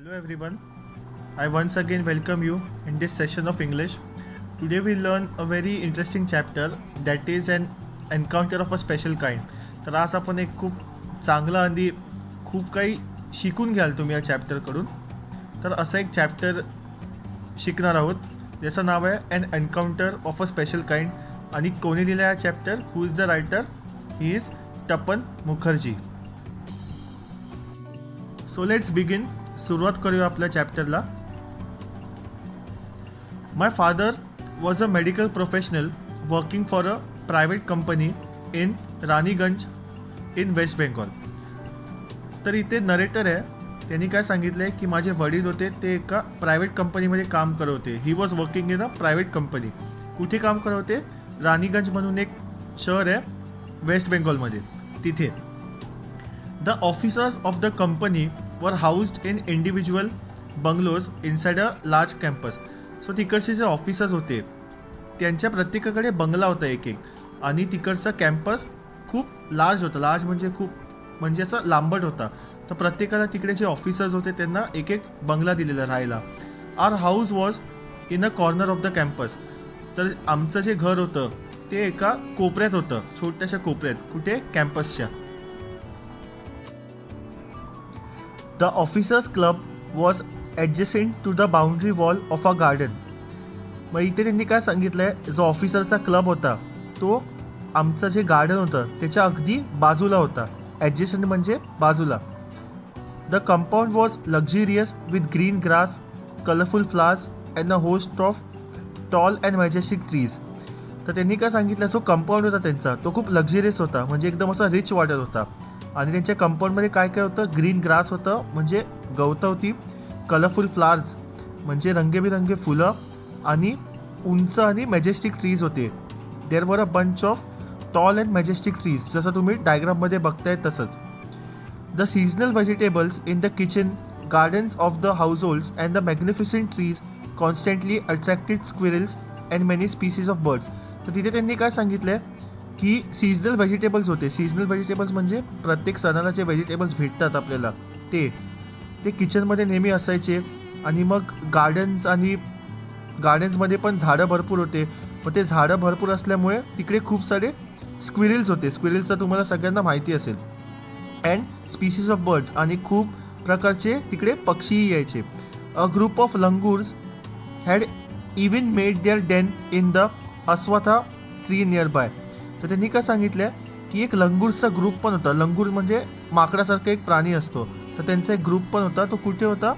Hello everyone. I once again welcome you in this session of English. Today we learn a very interesting chapter that is an encounter of a special kind. तर आज आपण एक खूप चांगला आणि खूप काही शिकून घ्याल तुम्ही या चॅप्टरकडून. तर असं एक चॅप्टर शिकणार आहोत ज्याचं नाव आहे an encounter of a special kind. आणि कोणी लिहिलं आहे chapter? Who is the writer? He is Tapan Mukherjee. So let's begin. सुरुवात करूया आपल्या चॅप्टरला. My father was a medical professional working for a private company in Raniganj in west Bengal. तर इथे नरेटर आहे, त्यांनी काय सांगितलं आहे की माझे वडील होते ते एका प्रायव्हेट कंपनीमध्ये काम करत होते. He was working in a private company. कुठे काम करत होते? रानीगंज म्हणून एक शहर आहे वेस्ट बेंगॉलमध्ये, तिथे. The officers of the company were housed in individual bungalows inside a large campus. So तिकडचे जे ऑफिसर्स होते त्यांच्या प्रत्येकाकडे बंगला होता एक एक, आणि तिकडचा कॅम्पस खूप लार्ज होता. लार्ज म्हणजे खूप म्हणजे असं लांबट होता. तर प्रत्येकाला तिकडे जे ऑफिसर्स होते त्यांना एक एक बंगला दिलेला राहायला. Our house was in a corner of the campus. तर आमचं जे घर होतं ते एका कोपऱ्यात होतं, छोट्याशा कोपऱ्यात. कुठे? कॅम्पसच्या. The officers club was adjacent to the boundary wall of a garden. मग इथे त्यांनी काय सांगितलं आहे, जो ऑफिसरचा क्लब होता तो आमचं जे गार्डन होतं त्याच्या अगदी बाजूला होता. ॲडजस्टंट म्हणजे बाजूला. The compound was luxurious with green grass, colourful flowers and a host of tall and majestic trees. तर त्यांनी काय सांगितलं, जो कंपाऊंड होता त्यांचा तो खूप लक्झरियस होता, म्हणजे एकदम असा रिच वाटत होता. आणि त्यांच्या कंपाऊंडमध्ये काय काय होतं? ग्रीन ग्रास होतं म्हणजे गवतं होती, कलरफुल फ्लावर्स म्हणजे रंगेबिरंगी फुलं, आणि उंच आणि मॅजेस्टिक ट्रीज होते. There were a bunch of tall and majestic trees, जसं तुम्ही डायग्राममध्ये बघताय तसंच. The seasonal vegetables in the kitchen gardens of the house holds and the magnificent trees constantly attracted squirrels and many species of birds. तर तिथे त्यांनी काय सांगितलं आहे की सीजनल व्हेजिटेबल्स होते. सीजनल व्हेजिटेबल्स म्हणजे प्रत्येक सणाला जे व्हेजिटेबल्स भेटतात आपल्याला ते किचनमध्ये नेहमी असायचे. आणि मग गार्डन्समध्ये पण झाडं भरपूर होते. मग ते झाडं भरपूर असल्यामुळे तिकडे खूप सारे स्क्विरल्स होते. स्क्विरल्स तर तुम्हाला सगळ्यांना माहिती असेल. अँड स्पीसीज ऑफ बर्ड्स, आणि खूप प्रकारचे तिकडे पक्षीही यायचे. A group of langurs had even made their den in the ashwattha tree near by. तर त्यांनी काय सांगितलं की एक लंगूरचा ग्रुप पण होता. लंगूर म्हणजे माकडासारखा एक प्राणी असतो. तर त्यांचा एक ग्रुप पण होता. तो कुठे होता?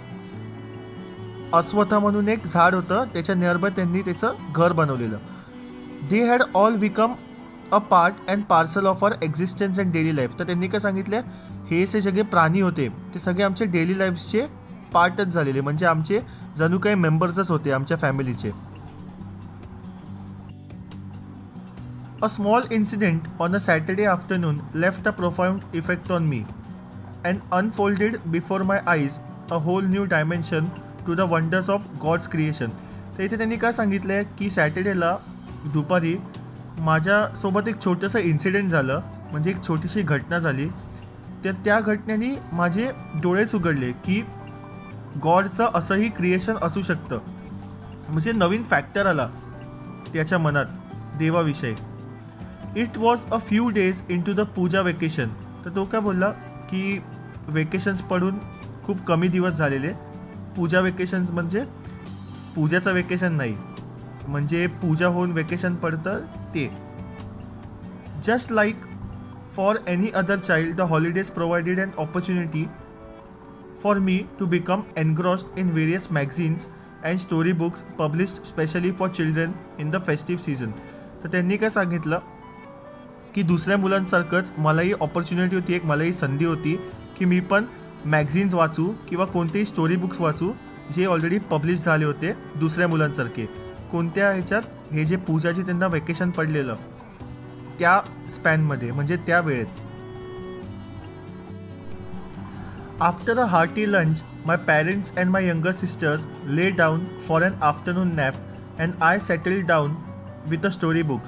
अस्वथा म्हणून एक झाड होतं त्याच्या नियरबाय त्यांनी त्याचं घर बनवलेलं. They had all become a part and parcel of our existence and daily life. तर त्यांनी काय सांगितलं, हे जे सगळे प्राणी होते ते सगळे आमचे डेली लाईफचे पार्टच झालेले, म्हणजे आमचे जणू काही मेंबर्सच होते आमच्या फॅमिलीचे. A small incident on a Saturday afternoon left a profound effect on me and unfolded before my eyes a whole new dimension to the wonders of God's creation. तर इथे त्यांनी काय सांगितलं आहे की सॅटर्डेला दुपारी माझ्यासोबत एक छोटंसं इन्सिडेंट झालं, म्हणजे एक छोटीशी घटना झाली. तर त्या घटनेने माझे डोळेच उघडले की गॉडचं असंही क्रिएशन असू शकतं. म्हणजे नवीन फॅक्टर आला त्याच्या मनात देवाविषयी. It was a few days in to the Puja vacation. तर तो काय बोलला की वेकेशन्स पडून खूप कमी दिवस झालेले. पूजा वेकेशन्स म्हणजे पूजाचं वेकेशन नाही, म्हणजे पूजा होऊन वेकेशन पडतं ते. Just like for any other child the holidays provided an opportunity for me to become engrossed in various magazines and story books published specially for children in the festive season. तर त्यांनी काय सांगितलं की दुसऱ्या मुलांसारखंच मलाही opportunity होती, एक मलाही संधी होती की मी पण मॅगझिन्स वाचू किंवा कोणतेही स्टोरी बुक्स वाचू जे ऑलरेडी पब्लिश झाले होते दुसऱ्या मुलांसारखे. कोणत्या ह्याच्यात? हे जे पूजाची त्यांना वेकेशन पडलेलं त्या स्पॅनमध्ये, म्हणजे त्या वेळेत. After a hearty lunch my parents and my younger sisters lay down for an afternoon nap and I settle down with a story book.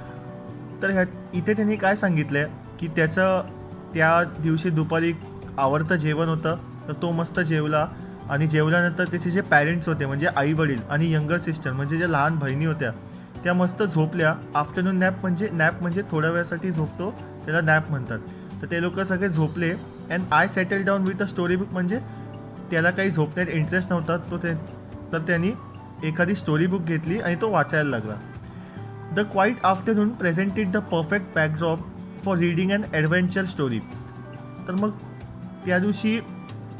तर इथे त्यांनी काय सांगितलं आहे की त्या दिवशी दुपारी आवडतं जेवण होतं, तर तो मस्त जेवला आणि जेवल्यानंतर त्याचे जे पॅरेंट्स होते म्हणजे आई वडील आणि यंगर सिस्टर म्हणजे ज्या लहान बहिणी होत्या त्या मस्त झोपल्या. आफ्टरनून नॅप म्हणजे थोड्या वेळासाठी झोपतो त्याला नॅप म्हणतात. तर ते लोक सगळे झोपले and I settle down with a story book. म्हणजे त्याला काही झोपण्यात इंटरेस्ट नव्हता तर त्यांनी एखादी स्टोरी बुक घेतली आणि तो वाचायला लागला. The quiet afternoon presented the perfect backdrop for reading and adventure story. तर मग त्या दिवशी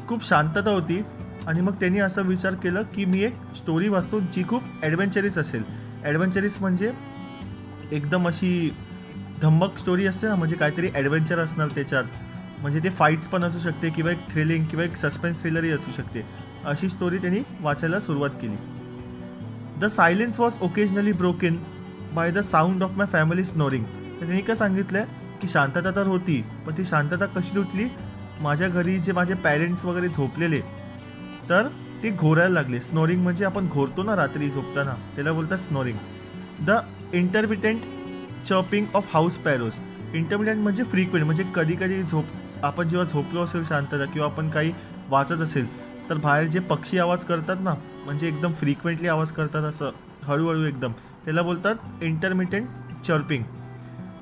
खूप शांतता होती आणि मग त्यांनी असा विचार केला की मी एक स्टोरी वाचतो जी खूप ॲडव्हेंचरस असेल. ॲडव्हेंचरस म्हणजे एकदम अशी धम्मक स्टोरी असते ना, म्हणजे काहीतरी ॲडव्हेंचर असणार त्याच्यात. म्हणजे ते फाईट्स पण असू शकते किंवा एक थ्रिलिंग किंवा एक सस्पेन्स थ्रिलरही असू शकते. अशी स्टोरी त्यांनी वाचायला सुरुवात केली. The silence was occasionally broken by the sound of my family snoring. तर त्यांनी काय सांगितलं की शांतता तर होती पण ती शांतता कशी तुटली, माझ्या घरी जे माझे पॅरेंट्स वगैरे झोपलेले तर ते घोरायला लागले. स्नोरिंग म्हणजे आपण घोरतो ना रात्री झोपताना, त्याला बोलतात snoring. The intermittent chirping of house sparrows. Intermittent म्हणजे फ्रिक्वेंट, म्हणजे कधी कधी आपण जेव्हा झोपलो असेल शांतता किंवा आपण काही वाचत असेल तर बाहेर जे पक्षी आवाज करतात ना, म्हणजे एकदम फ्रिक्वेंटली आवाज करतात असं हळूहळू एकदम, त्याला बोलतात intermittent chirping.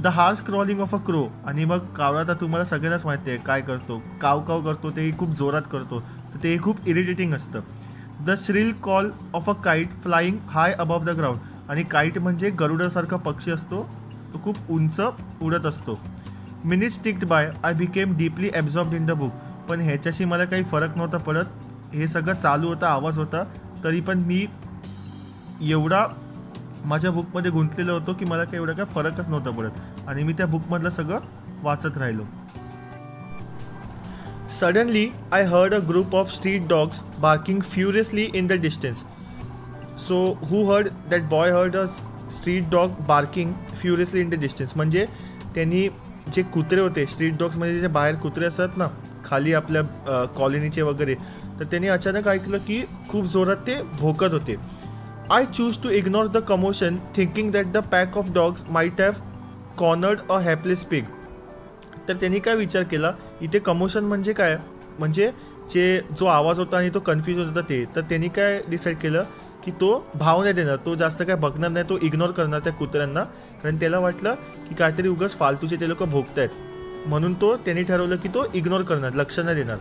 The harsh crawling of a crow. आणि मग कावळा तर तुम्हाला सगळ्यांनाच माहिती आहे काय करतो, काव काव करतो, तेही खूप जोरात करतो, तर ते खूप इरिटेटिंग असतं. The shrill call of a kite flying high above the ground. आणि काईट म्हणजे गरुडासारखा पक्षी असतो, तो खूप उंच उडत असतो. Minutes ticked by I became deeply absorbed in the book. पण ह्याच्याशी मला काही फरक नव्हता पडत, हे सगळं चालू होता, आवाज होता, तरी पण मी एवढा माझ्या बुकमध्ये गुंतलेलो होतो की मला काही एवढा काय फरकच नव्हता पडत आणि मी त्या बुकमधलं सगळं वाचत राहिलो. Suddenly I heard a group of street dogs barking furiously in the distance. So who heard that boy heard a street dog barking furiously in the distance. म्हणजे त्यांनी जे कुत्रे होते, स्ट्रीट डॉग्स म्हणजे जे बाहेर कुत्रे असतात ना खाली आपल्या कॉलनीचे वगैरे, तर त्यांनी अचानक ऐकलं की खूप जोरात ते भोकत होते. I choose to ignore the commotion, thinking that the pack of dogs might have cornered a helpless pig. तर त्यांनी काय विचार केला, इथे कमोशन म्हणजे काय, म्हणजे जो आवाज होता आणि तो कन्फ्यूज होता ते, तर त्यांनी काय डिसाईड केलं की तो भाव नाही देणार, तो जास्त काय बघणार नाही, तो इग्नोर करणार त्या कुत्र्यांना, कारण त्याला वाटलं की काहीतरी उगाच फालतूचे ते लोक भोगतायत, म्हणून त्यांनी ठरवलं की तो इग्नोर करणार, लक्ष नाही देणार.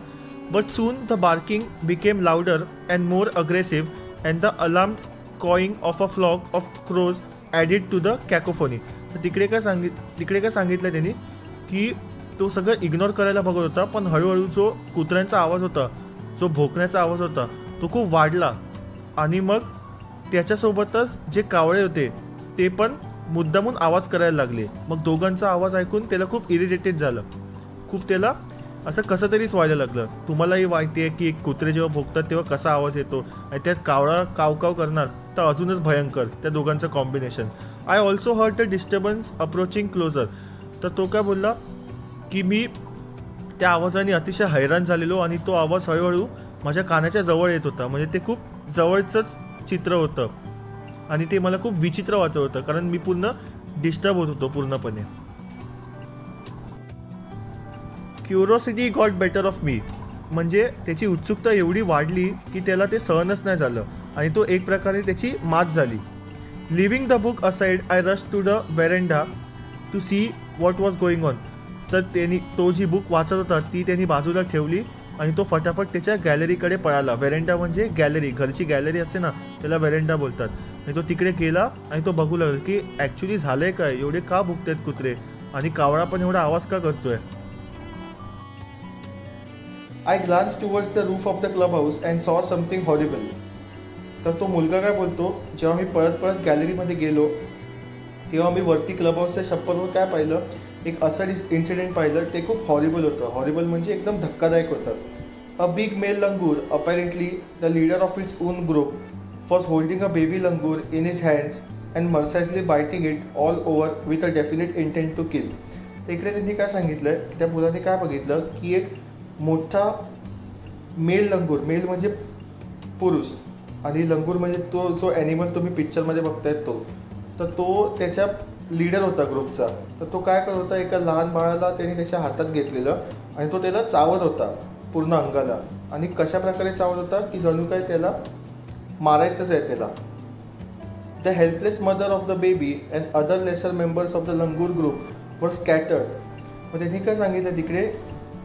But soon the barking became louder and more aggressive and the alarmed cawing of a flock of crows added to the cacophony. तर तिकडे काय सांगितलं त्यांनी की तो सगळं इग्नोर करायला बघत होता, पण हळूहळू जो कुत्र्यांचा आवाज होता, जो भोकण्याचा आवाज होता, तो खूप वाढला. आणि मग त्याच्यासोबतच जे कावळे होते ते पण मुद्दामून आवाज करायला लागले. मग दोघांचा आवाज ऐकून त्याला खूप इरिटेटेड झालं, खूप त्याला असं कसं तरीच व्हायला लागलं. तुम्हालाही माहिती आहे की एक कुत्रे जेव्हा भोगतात तेव्हा कसा आवाज येतो आणि त्यात कावळा कावकाव करणार तर अजूनच भयंकर त्या दोघांचं combination. I also heard the disturbance approaching closer. तर तो काय बोलला की मी त्या आवाजाने अतिशय हैराण झालेलो आणि तो आवाज हळूहळू माझ्या कानाच्या जवळ येत होता. म्हणजे ते खूप जवळचंच चित्र होतं आणि ते मला खूप विचित्र वाटत होतं, कारण मी पूर्ण डिस्टर्ब होत होतो पूर्णपणे. Curiosity got better of me. म्हणजे त्याची उत्सुकता एवढी वाढली की त्याला ते सहनच नाही झालं आणि तो एक प्रकारे त्याची मात झाली. Leaving the book aside I rush to the veranda to see what was going on. तर तो जी बुक वाचत होता ती त्यांनी बाजूला ठेवली आणि तो फटाफट त्याच्या गॅलरीकडे पळाला. वेरेंडा म्हणजे गॅलरी, घरची गॅलरी असते ना, त्याला वेरेंडा बोलतात. आणि तो तिकडे गेला आणि तो बघू लागला की ॲक्च्युली झालंय काय, एवढे का भुकतायत कुत्रे आणि कावळा पण एवढा आवाज का करतोय. I glanced towards the roof of the clubhouse and saw something horrible. तर तो मुलगा काय बोलतो, जेव्हा मी पळत गॅलरीमध्ये गेलो तेव्हा मी वरती क्लबहाऊसच्या छप्परवर काय पाहिलं, एक असं इन्सिडेंट पाहिलं, ते खूप हॉरिबल होतं. हॉरिबल म्हणजे एकदम धक्कादायक होतं. A big male langur, apparently the leader of its own group, was holding a baby langur in his hands and mercilessly biting it all over with a definite intent to kill. इकडे त्यांनी काय सांगितलं, त्या मुलाने काय बघितलं की एक मोठा मेल लंगूर, मेल म्हणजे पुरुष आणि लंगूर म्हणजे तो जो ॲनिमल तुम्ही पिक्चरमध्ये बघतायत तो, तर तो त्याच्या लीडर होता ग्रुपचा. तर तो काय करत होता, एका लहान बाळाला त्याने त्याच्या हातात घेतलेलं आणि तो त्याला चावत होता पूर्ण अंगाला. आणि कशा प्रकारे चावत होता की जणू काय त्याला मारायचंच आहे त्याला. The helpless mother of the baby and other lesser members of the langur group were scattered. मग त्यांनी काय सांगितलं, तिकडे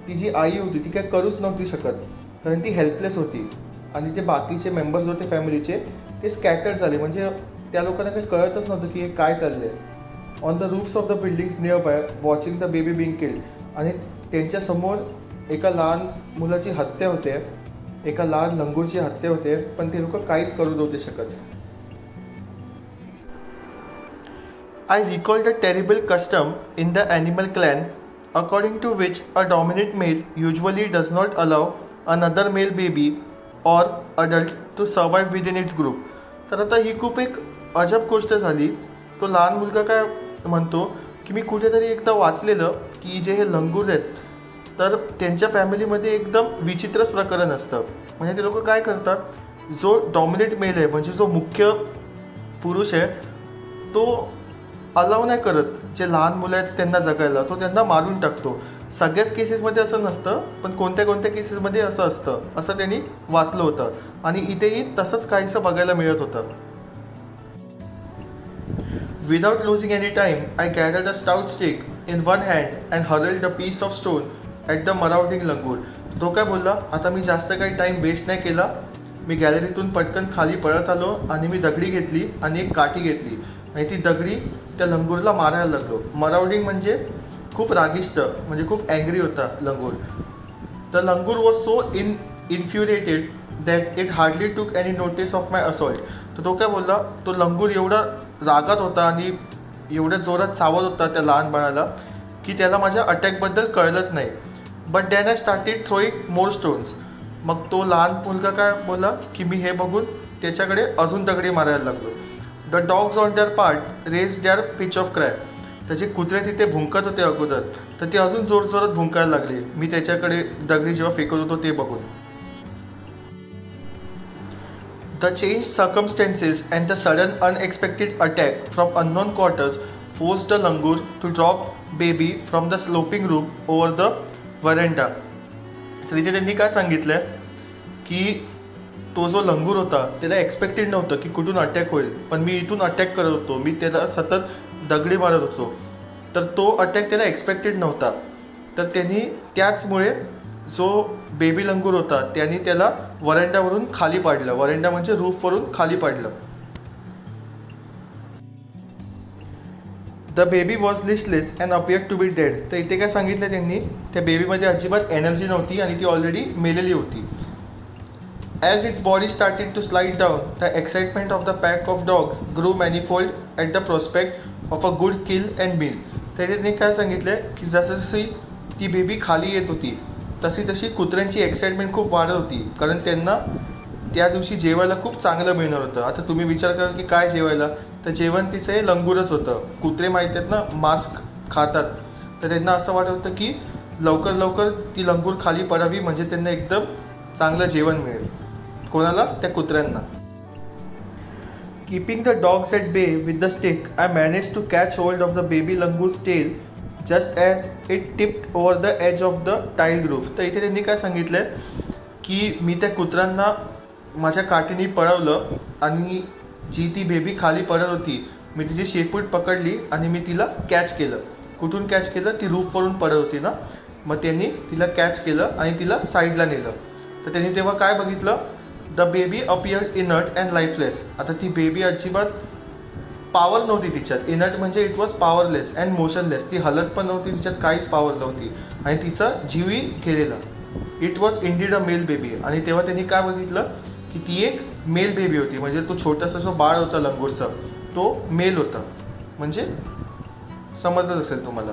ती जी आई होती ती काय करूच नव्हती शकत कारण ती हेल्पलेस होती. आणि जे बाकीचे मेंबर्स होते फॅमिलीचे ते स्कॅटर्ड झाले, म्हणजे त्या लोकांना काही कळतच नव्हतं की हे काय चाललं आहे. On the roofs of the buildings near by watching the baby being killed. आणि त्यांच्यासमोर एका लहान मुलाची हत्या होते, एका लहान लंगूरची हत्या होते, पण ते लोक काहीच करू नव्हते शकत. I recalled a terrible custom in the animal clan according to which a dominant male usually does not allow another male baby or adult to survive within its group. तर आता ही खूप एक अजब गोष्ट झाली. तो लहान मुलगा काय म्हणतो की मी कुठेतरी एकदा वाचलेलं की जे हे लंगूर आहेत तर त्यांच्या फॅमिलीमध्ये एकदम विचित्रच प्रकरण असतं. म्हणजे ते लोक काय करतात, जो डॉमिनेट मेल आहे म्हणजे जो मुख्य पुरुष आहे तो अलाव नाही करत जे लहान मुलं आहेत त्यांना जगायला, तो त्यांना मारून टाकतो. सगळ्याच केसेसमध्ये असं नसतं, पण कोणत्या कोणत्या केसेसमध्ये असं असतं असं त्यांनी वाचलं होतं. आणि इथेही तसंच काहीसं बघायला मिळत होतं. Without losing any time I gathered a stout stick in one hand and hurled a piece of stone at the marauding langur. तो काय बोलला, आता मी जास्त काही टाईम वेस्ट नाही केला, मी गॅलरीतून पटकन खाली पळत आलो आणि मी दगडी घेतली आणि एक काठी घेतली आणि ती दगडी त्या लंगूरला मारायला लागलो. मराउडिंग म्हणजे खूप रागिष्ट, म्हणजे खूप अँग्री होता langur. The langur was so infuriated that it hardly took any notice of my assault. तर तो काय बोलला, तो लंगूर एवढा रागात होता आणि एवढ्या जोरात चावत होता त्या लहान बाळाला की त्याला माझ्या अटॅकबद्दल कळलंच नाही. But than I started throwing more stones. मग तो लहान मुलगा काय बोला की मी हे बघून त्याच्याकडे अजून दगडी मारायला लागलो. The dogs on their part raise their pitch of cry. त्याचे कुत्रे तिथे भुंकत होते अगोदर, तर ते अजून जोरजोरात भुंकायला लागले मी त्याच्याकडे दगडी जेव्हा फेकत होतो ते बघून. The change circumstances and the sudden unexpected attack from unknown quarters force the langur to drop baby from the sloping roof over the verandah. तर इथे त्यांनी काय सांगितलं की तो जो लंगूर होता त्याला एक्सपेक्टेड नव्हतं की कुठून अटॅक होईल, पण मी इथून अटॅक करत होतो, मी त्याला सतत दगडी मारत होतो, तर तो अटॅक त्याला एक्सपेक्टेड नव्हता. तर त्यांनी त्याचमुळे जो बेबी लंगूर होता त्यांनी त्याला वरेंडावरून खाली पाडलं. वरेंडा म्हणजे रूफवरून खाली पाडलं. The baby was listless and appeared to be dead. तर इथे काय सांगितलं त्यांनी, त्या बेबीमध्ये अजिबात एनर्जी नव्हती आणि ती ऑलरेडी मेलेली होती. As its body started to slide down, the excitement of the pack of dogs grew manifold at the prospect of a good kill and meal. त्याने काय सांगितलं की जसं जशी ती बेबी खाली येत होती तशी तशी कुत्र्यांची एक्साइटमेंट खूप वाढत होती, कारण त्यांना त्या दिवशी जेवायला खूप चांगलं मिळणार होतं. आता तुम्ही विचार कराल की काय जेवायला, तर जेवण तिचं हे लंगूरच होतं. कुत्रे माहीत आहेत ना मांस खातात, तर त्यांना असं वाटत होतं की लवकर लवकर ती लंगूर खाली पडावी म्हणजे त्यांना एकदम चांगलं जेवण मिळेल. कोणाला, त्या कुत्र्यांना. Keeping the dogs at bay with the stick I manage to catch hold of the baby langur's tail just as it tipped over the edge of the tile roof. तर इथे त्यांनी काय सांगितलं की मी त्या कुत्र्यांना माझ्या काठीने पळवलं आणि जी ती बेबी खाली पडत होती मी तिची शेपूट पकडली आणि मी तिला कॅच केलं. कुठून कॅच केलं, ती रूफवरून पडत होती ना, मग त्यांनी तिला कॅच केलं आणि तिला साईडला नेलं. तर त्यांनी तेव्हा काय बघितलं, the baby appeared inert and लाईफलेस. आता ती बेबी अजिबात पॉवर नव्हती तिच्यात. इनर्ट म्हणजे इट वॉज पॉवरलेस अँड मोशनलेस. ती हलत पण नव्हती, तिच्यात काहीच पॉवर नव्हती आणि तिचा जीवही गेलेला. It was indeed a male baby. आणि तेव्हा त्यांनी काय बघितलं की ती एक मेल बेबी होती, म्हणजे तो छोटासा जो बाळ होता लंगूरचा तो मेल होता. म्हणजे समजलं असेल तुम्हाला.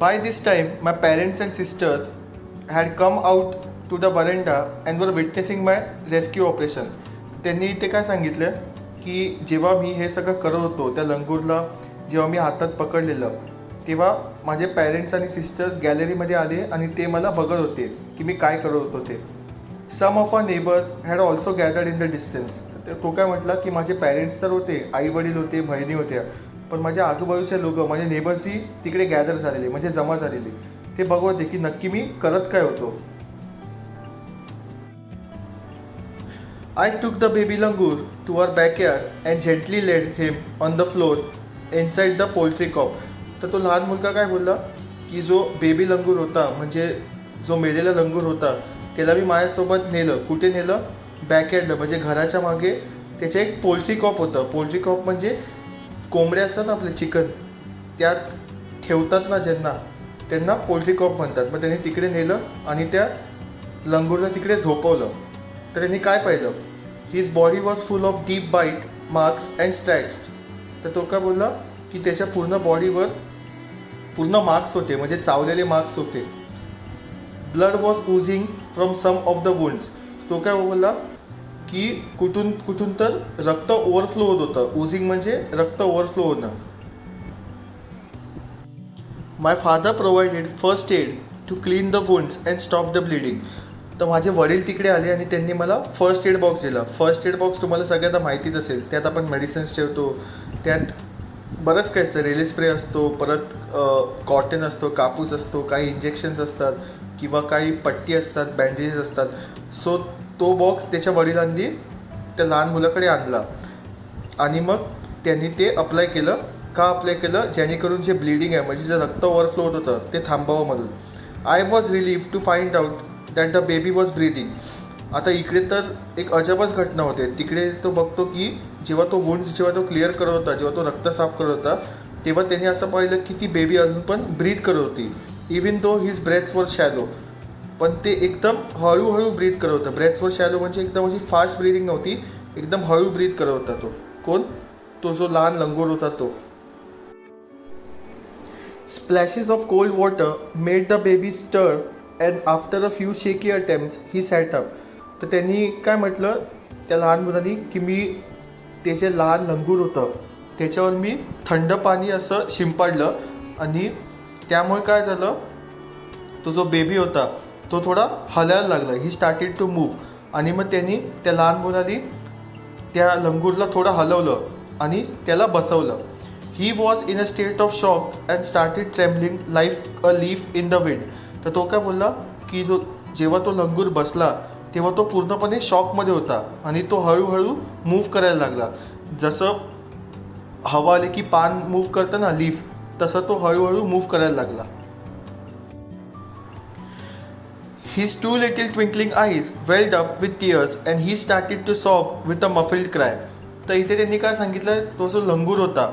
By this time my parents and sisters had come out to the veranda and were witnessing my rescue operation. त्यांनी इथे काय सांगितलं की जेव्हा मी हे सगळं करत होतो, त्या लंगूरला जेव्हा मी हातात पकडलेलं, तेव्हा माझे पॅरेंट्स आणि सिस्टर्स गॅलरीमध्ये आले आणि ते मला बघत होते की मी काय करत होतो ते. Some of our neighbours had also gathered in the distance. तो काय म्हटला की माझे पॅरेंट्स तर होते, आई वडील होते, बहिणी होत्या, पण माझ्या आजूबाजूचे लोक, माझे नेबर्सही तिकडे गॅदर झालेले, म्हणजे जमा झालेले. ते बघत होते की नक्की मी करत काय होतो. I took the baby langur to our backyard and gently laid him on the floor inside the poultry coop. तर तो लहान मुलगा काय बोलला की जो बेबी लंगूर होता म्हणजे जो मेलेला लंगूर होता त्याला मी माझ्यासोबत नेलं. कुठे नेलं? बॅकयार्डला, म्हणजे घराच्या मागे त्याचे एक पोल्ट्री कॉप होतं. पोल्ट्री कॉप म्हणजे कोंबड्या असतात ना आपले चिकन, त्यात ठेवतात ना ज्यांना, त्यांना पोल्ट्री कॉप म्हणतात. मग त्यांनी तिकडे नेलं आणि त्या लंगूरला तिकडे झोपवलं. तर त्यांनी काय पाहिलं? His body was full of deep bite marks and scratch. तर तो काय बोलला की त्याच्या पूर्ण बॉडीवर पूर्ण मार्क्स होते, म्हणजे चावलेले मार्क्स होते. Blood was oozing from some of the wounds. तो काय बोलला की कुठून कुठून तर रक्त ओव्हरफ्लो होत होतं. ओझिंग म्हणजे रक्त ओव्हरफ्लो होणं. My father provided first aid to clean the wounds and stop the bleeding. तर माझे वडील तिकडे आले आणि त्यांनी मला फर्स्ट एड बॉक्स दिला. फर्स्ट एड बॉक्स तुम्हाला सगळ्यांना माहितीच असेल. त्यात आपण मेडिसिन्स ठेवतो, त्यात बरंच काही असतं. रेली स्प्रे असतो, परत कॉटन असतो, कापूस असतो, काही इंजेक्शन्स असतात किंवा काही पट्टी असतात, बँडेजेस असतात. सो तो बॉक्स त्याच्या वडिलांनी त्या लहान मुलाकडे आणला आणि मग त्यांनी ते अप्लाय केलं. का अप्लाय केलं? जेणेकरून जे ब्लिडिंग आहे म्हणजे जे रक्त ओव्हरफ्लो होत होतं ते थांबावं म्हणून. I was relieved to find out that the baby was breathing. आता इकडे तर एक अजबच घटना होते. तिकडे तो बघतो की जेव्हा तो वुंड्स जेव्हा तो क्लिअर करत होता, जेव्हा तो रक्त साफ करत होता, तेव्हा त्यांनी असं पाहिलं की ती बेबी अजून पण ब्रीथ करत होती. इवन दो हिज ब्रेथ्स वर शॅलो, पण ते एकदम हळूहळू ब्रीथ करत होतं. ब्रेथ्स वर शॅलो म्हणजे एकदम अशी फास्ट ब्रीदिंग नव्हती, एकदम हळू ब्रीथ करत होता तो. कोण? तो जो लहान लंगूर होता तो. Splashes of cold water made the baby स्टर अँड आफ्टर अ फ्यू शेकी अटेम्प्ट्स ही सॅट अप. तर त्यांनी काय म्हटलं त्या लहान मुलांनी की मी ते जे लहान लंगूर होतं त्याच्यावर मी थंड पाणी असं शिंपडलं आणि त्यामुळे काय झालं, तो जो बेबी होता तो थोडा हलायला लागला. He started to move. आणि मग त्यांनी त्या लहान मुलांनी त्या लंगूरला थोडं हलवलं आणि त्याला बसवलं. He was in a state of shock and started trembling like a leaf in the wind. तर तो काय बोलला की जेव्हा तो लंगूर बसला तेव्हा तो पूर्णपणे शॉकमध्ये होता आणि तो हळूहळू मूव्ह करायला लागला. जसं हवा आली की पान मूव्ह करतं ना, लीफ, तसं तो हळूहळू मूव्ह करायला लागला. His two little twinkling eyes welled up with tears and he started to sob with a muffled cry. तर इथे त्यांनी काय सांगितलं, तो जो लंगूर होता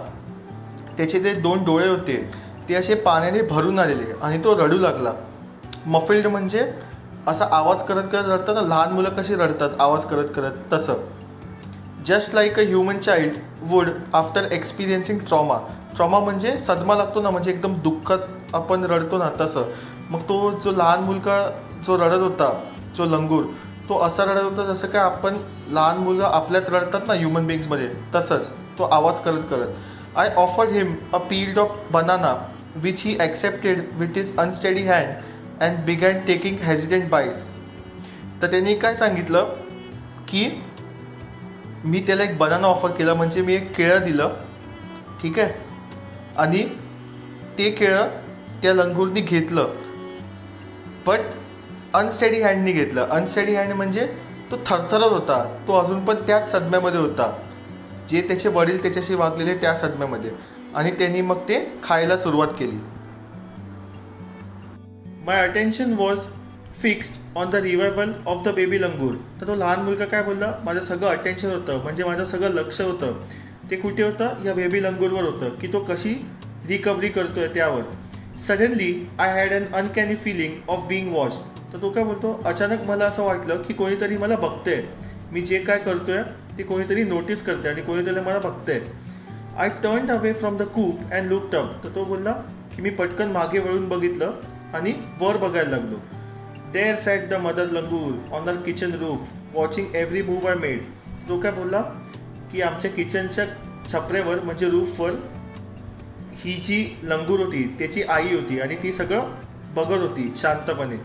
त्याचे ते 2 डोळे होते ते असे पाण्याने भरून आलेले आणि तो रडू लागला. मफिल्ड म्हणजे असा आवाज करत करत रडतात ना, लहान मुलं कशी रडतात आवाज करत करत, तसं. Just like a human child would after experiencing trauma. Trauma म्हणजे सदमा लागतो ना, म्हणजे एकदम दुःखात आपण रडतो ना, तसं. मग तो जो लहान मुलगा जो रडत होता, जो लंगूर, तो असा रडत होता जसं काय आपण लहान मुलं आपल्यात रडतात ना ह्युमन बिंग्समध्ये, तसंच तो आवाज करत करत. I offered him a peeled off banana which he accepted with his unsteady hand and began taking hesitant bites. तर त्यांनी काय सांगितलं की मी त्याला एक बनाना ऑफर केला, म्हणजे मी एक केळं दिलं, ठीक आहे, आणि ते केळं त्या लंगूरनी घेतलं, बट अनस्टेडी हँडनी घेतलं. अनस्टेडी हँड म्हणजे तो थरथरत होता, तो अजून पण त्याच सदम्यामध्ये होता जे त्याचे वडील त्याच्याशी वागलेले त्या सदम्यामध्ये, आणि त्यांनी मग ते खायला सुरुवात केली. My attention was fixed on the revival of the baby langur. तर तो लहान मुलगा काय बोलला, माझं सगळं अटेन्शन होतं, म्हणजे माझं सगळं लक्ष होतं ते कुठे होतं, या बेबी लंगूरवर होतं की तो कशी रिकव्हरी करतोय त्यावर. Suddenly I had an uncanny feeling of being watched. तर तो काय बोलतो, अचानक मला असं वाटलं की कोणीतरी मला बघतंय, मी जे काय करतोय ते कोणीतरी नोटीस करते आणि कोणीतरी मला बघतंय. I turned away from the coop and looked up. तर तो बोलला की मी पटकन मागे वळून बघितलं आणि वर बघायला लागलो. There sat the mother langur on the kitchen roof watching every move I made. तो काय बोलला की आमच्या किचनच्या छपऱ्यावर म्हणजे रूफवर ही जी लंगूर होती त्याची आई होती आणि ती सगळं बघत होती शांतपणे.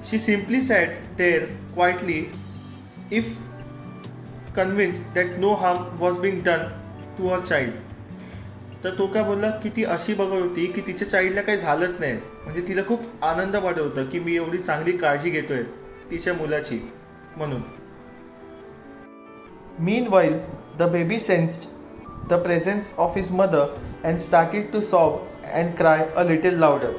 She simply sat there quietly if convinced that no harm was being done to her child. तर तो काय बोलला की ती अशी बघत होती की तिच्या चाइल्डला काही झालंच नाही, म्हणजे तिला खूप आनंद वाटत होता की मी एवढी चांगली काळजी घेतोय तिच्या मुलाची म्हणून. Meanwhile, the baby sensed the presence of his mother and started to sob and cry a little louder.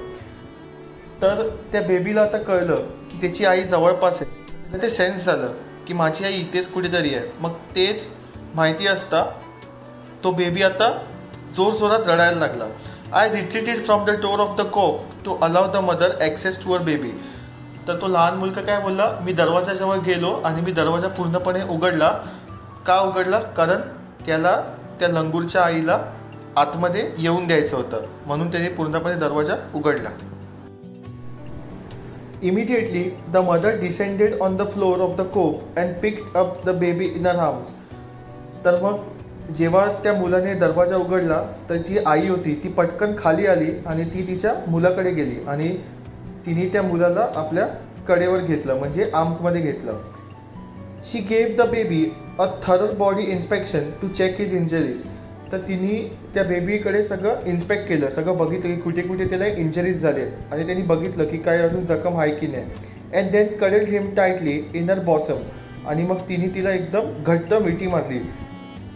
तर त्या बेबीला आता कळलं की त्याची आई जवळपास आहे. तर ते सेन्स झालं की माझी आई इथेच कुठेतरी आहे. मग तेच माहिती असता तो बेबी आता जोरजोरात रडायला लागला. I retreated from the door of the coop to allow the mother access to her baby. तर तो लहान मुलगा काय बोलला, मी दरवाजाजवळ गेलो आणि मी दरवाजा पूर्णपणे उघडला. का उघडला? कारण त्याला त्या लंगूरच्या आईला आतमध्ये येऊन द्यायचं होतं, म्हणून त्याने पूर्णपणे दरवाजा उघडला. Immediately, the mother descended on the floor of the coop and picked up the baby in her arms. तर मग जेव्हा त्या मुलाने दरवाजा उघडला तर जी आई होती ती पटकन खाली आली आणि ती तिच्या मुलाकडे गेली आणि तिने त्या मुलाला आपल्या कडेवर घेतलं, म्हणजे आर्म्समध्ये घेतलं. She gave the baby a thorough body inspection to check his injuries. तर तिने त्या बेबीकडे सगळं इन्स्पेक्ट केलं, सगळं बघितलं की कुठे कुठे त्याला इंजरीज झालेत आणि त्यांनी बघितलं की काय अजून जखम आहे की नाही. And then cuddle him tightly in her bosom. आणि मग तिने तिला एकदम घट्ट मिठी मारली.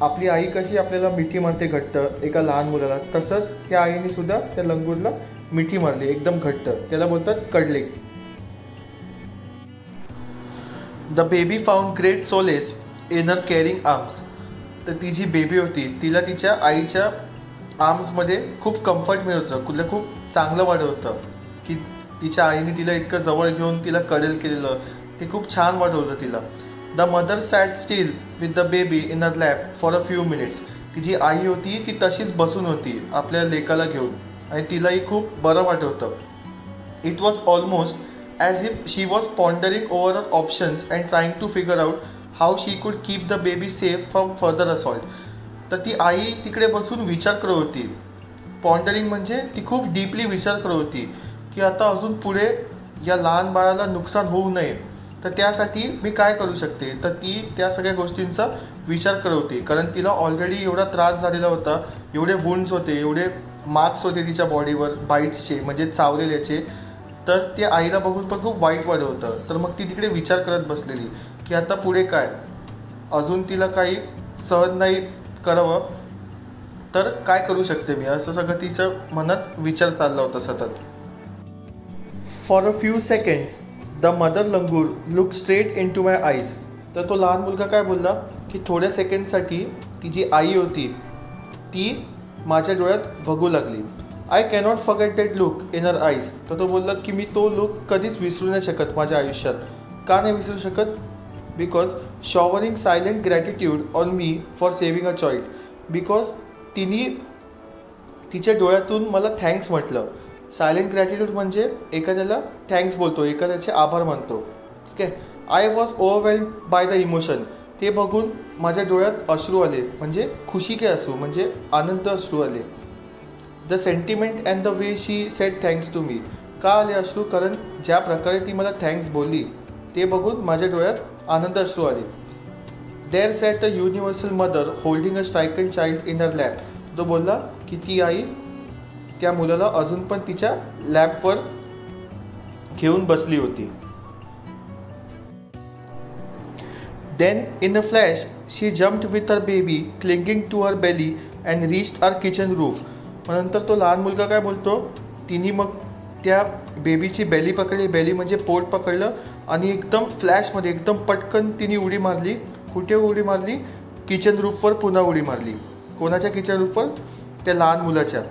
आपली आई कशी आपल्याला मिठी मारते घट्ट एका लहान मुलाला, तसंच त्या आईने सुद्धा त्या लंगूरला मिठी मारली एकदम घट्ट. त्याला बोलतात cuddling. The baby found great solace in her caring arms. तर ती जी बेबी होती तिला तिच्या आईच्या आर्म्समध्ये खूप कम्फर्ट मिळत होतं, कुठलं खूप चांगलं वाटत होतं की तिच्या आईने तिला इतकं जवळ घेऊन तिला कडल केलेलं, ते खूप छान वाटत होतं तिला. The mother sat still with the baby in her lap for a few minutes. ती जी आई होती ती तशीच बसून होती आपल्या लेकाला घेऊन आणि तिलाही खूप बरं वाटत होतं. It was almost as if she was pondering over her options and trying to figure out how she could keep the baby safe from further assault. तर ती आई तिकडे बसून विचार करत होती. पॉन्डरिंग म्हणजे ती खूप डीपली विचार करत होती की आता अजून पुढे या लहान बाळाला नुकसान होऊ नये, तर त्यासाठी मी काय करू शकते. तर ती त्या सगळ्या गोष्टींचा विचार करत होती, कारण तिला ऑलरेडी एवढा त्रास झालेला होता, एवढे वुंड्स होते, एवढे मार्क्स होते तिच्या बॉडीवर बाईट्सचे, म्हणजे चावलेल्याचे. तर त्या आईला बघून पण खूप वाईट वाटत होतं. तर मग ती तिकडे विचार करत बसलेली की आता पुढे काय, अजून तिला काही सहन नाही करावं तर काय करू शकते मी, असं सगळं तिचं मनात विचार चालला होता सतत. For a few seconds the mother langur look straight into my eyes. तर तो लहान मुलगा काय बोलला की थोड्या सेकंडसाठी ती जी आई होती ती माझ्या डोळ्यात बघू लागली. I cannot forget that look in her eyes. तर तो बोलला की मी तो लुक कधीच विसरू नाही शकत माझ्या आयुष्यात. का नाही विसरू शकत? Because showering silent gratitude on me for saving a child. Because तिने तिच्या डोळ्यातून मला थँक्स म्हटलं. सायलेंट ग्रॅटिट्यूड म्हणजे एखाद्याला थँक्स बोलतो, एखाद्याचे आभार मानतो. ठीक आहे. I was overwhelmed by the emotion. ते बघून माझ्या डोळ्यात अश्रू आले, म्हणजे खुशी के असू, म्हणजे आनंद अश्रू आले. The sentiment and the way she said thanks to me. का आले अश्रू? कारण ज्या प्रकारे ती मला थँक्स बोलली ते बघून माझ्या डोळ्यात आनंद अश्रू आले. There sat a universal mother holding a stricken child in her lap. तो बोलला की ती आई त्या मुलाला अजून पण तिच्या लॅपवर घेऊन बसली होती. Then in a flash she jumped with her baby clinging to her belly and reached our kitchen roof. नंतर तो लहान मुलगा काय बोलतो, तिने मग त्या बेबीची बेली पकडली. बेली म्हणजे पोट पकडलं आणि एकदम फ्लॅशमध्ये एकदम पटकन तिने उडी मारली. कुठे उडी मारली? किचन रूफवर पुन्हा उडी मारली. कोणाच्या किचन रूफवर? त्या लहान मुलाच्या.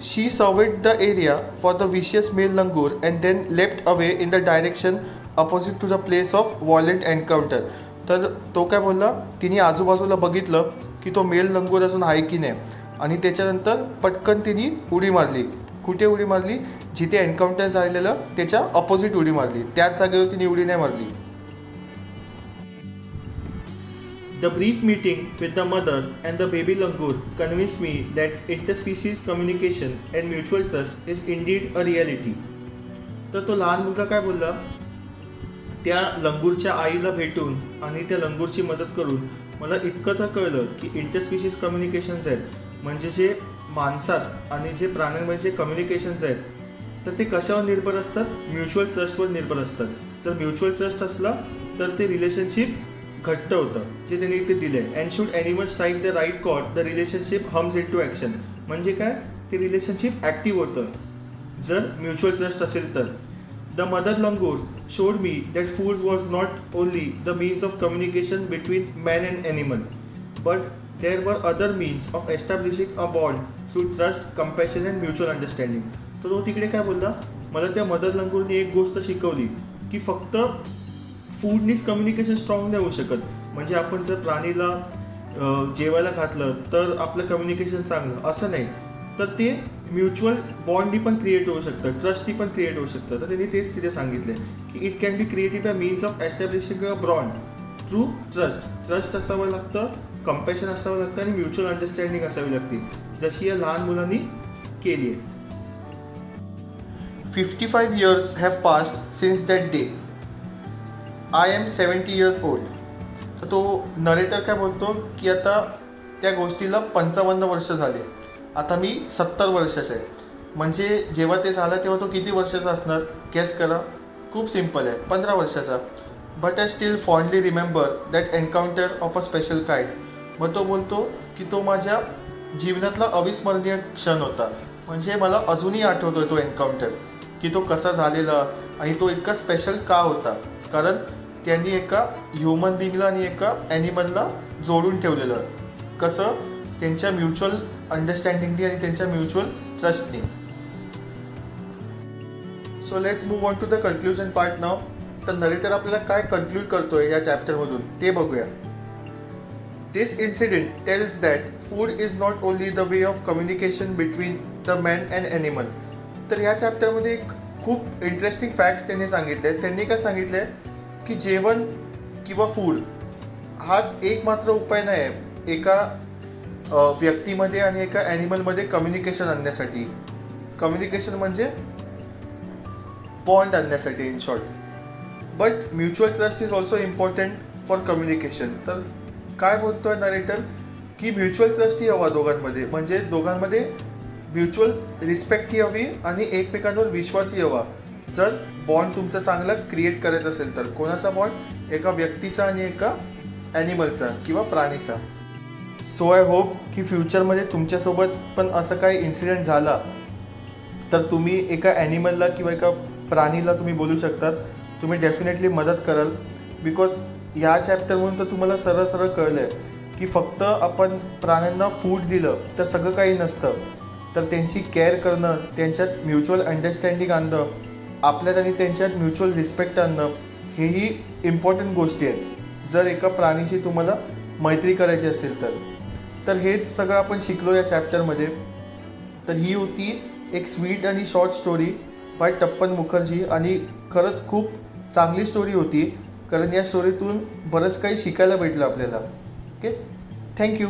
She surveyed the area for the vicious male langur and then left away in the direction opposite to the place of violent encounter. तर तो काय बोलला, तिने आजूबाजूला बघितलं की तो मेल लंगूर अजून आहे की नाही आणि त्याच्यानंतर पटकन तिने उडी मारली. कुठे उडी मारली? जिथे एन्काउंटर झालेलं त्याच्या अपोजिट उडी मारली, त्याच जागेवर तिने उडी नाही मारली. The brief meeting with the mother and the baby langur convinced me that interspecies communication and mutual trust is indeed a reality. तर तो लहान मुलगा काय बोलला, त्या लंगूरच्या आईला भेटून आणि त्या लंगूरची मदत करून मला इतकं तर कळलं की इंटरस्पीशीज कम्युनिकेशन्स आहेत, म्हणजे जे माणसात आणि जे प्राण्यांमध्ये जे कम्युनिकेशन्स आहेत तर ते कशावर निर्भर असतात? म्युच्युअल ट्रस्टवर निर्भर असतात. जर म्युच्युअल ट्रस्ट असला तर ते रिलेशनशिप घट्ट होतं जे त्यांनी इथे दिलं आहे. And should animal strike the right chord the relationship hums into action. म्हणजे काय, ते रिलेशनशिप ॲक्टिव्ह होतं जर म्युच्युअल ट्रस्ट असेल तर. The mother langur showed me that food was not only the means of communication between man and animal, but there were other means of establishing a bond through trust, compassion and mutual understanding. तर तो तिकडे काय बोलला, मला त्या mother लंगूरने एक गोष्ट शिकवली की फक्त फूडनीच कम्युनिकेशन स्ट्रॉंग नाही होऊ शकत. म्हणजे आपण जर प्राणीला जेवायला घातलं तर आपलं कम्युनिकेशन चांगलं असं नाही, तर ते म्युच्युअल बॉन्डनी पण क्रिएट होऊ शकतं, ट्रस्टनी पण क्रिएट होऊ शकतं. तर त्यांनी तेच तिथे सांगितलं की it can be created by means of establishing a bond through trust. Trust असावं लागतं, कंपॅशन असावं लागतं आणि म्युच्युअल अंडरस्टँडिंग असावी लागते, जशी या लहान मुलांनी केली आहे. 55 years have passed since that day. I am 70 years old. तर तो नरेटर काय बोलतो की आता त्या गोष्टीला 55 वर्ष झाले, आता मी 70 वर्षाचा आहे. म्हणजे जेव्हा ते झालं तेव्हा तो किती वर्षाचा असणार, गॅस करा. खूप सिम्पल आहे, 15 वर्षाचा. But I still fondly remember that encounter of a special kind. मग तो बोलतो की तो माझ्या जीवनातला अविस्मरणीय क्षण होता. म्हणजे मला अजूनही आठवतोय तो एन्काउंटर, की तो कसा झालेला आणि तो इतका स्पेशल का होता. कारण त्यांनी एका ह्युमन बिंगला आणि एका ॲनिमलला जोडून ठेवलेलं. कसं, त्यांच्या म्युच्युअल अंडरस्टँडिंगनी आणि त्यांच्या म्युच्युअल ट्रस्टनी. So let's move on to the conclusion part now. तर नरेटर आपल्याला काय कन्क्लूड करतोय या चॅप्टरमधून ते बघूया. This incident tells that food is not only the way of communication between the man and animal. तर या चॅप्टरमध्ये एक खूप इंटरेस्टिंग फॅक्ट्स त्यांनी सांगितले आहेत. त्यांनी काय सांगितलं आहे की जेवण किंवा फूड हाच एकमात्र उपाय नाही आहे एका व्यक्तीमध्ये आणि एका ॲनिमलमध्ये कम्युनिकेशन आणण्यासाठी. कम्युनिकेशन म्हणजे बॉन्ड आणण्यासाठी in short. But mutual trust is also important for communication. तर काय बोलतोय नरेटर की म्युच्युअल ट्रस्टही हवा दोघांमध्ये. म्हणजे दोघांमध्ये म्युच्युअल रिस्पेक्टही हवी आणि एकमेकांवर विश्वासही हवा. जर बॉन्ड तुमचा चांगला क्रिएट करायचा असेल तर. कोणाचा बॉन्ड, एका व्यक्तीचा आणि एका ॲनिमलचा किंवा प्राणीचा. सो आय होप की फ्युचरमध्ये तुमच्यासोबत पण असं काही इन्सिडेंट झाला तर तुम्ही एका ॲनिमलला किंवा एका प्राणीला तुम्ही बोलू शकतात. तुम्ही डेफिनेटली मदत कराल. बिकॉज या चॅप्टरमधून तर तुम्हाला सरळ सरळ कळलं आहे की फक्त आपण प्राण्यांना फूड दिलं तर सगळं काही नसतं. तर त्यांची केअर करणं, त्यांच्यात म्युच्युअल अंडरस्टँडिंग आणणं, आपल्यात आणि त्यांच्यात म्युच्युअल रिस्पेक्ट आणणं, हेही इम्पॉर्टंट गोष्टी आहेत जर एका प्राणीशी तुम्हाला मैत्री करायची असेल तर. तर हेच सगळं आपण शिकलो या चॅप्टरमध्ये. तर ही होती एक स्वीट आणि शॉर्ट स्टोरी बाय टप्पन मुखर्जी. आणि खरंच खूप चांगली स्टोरी होती, कारण या स्टोरीतून बरंच काही शिकायला भेटलं आपल्याला. Okay, thank you.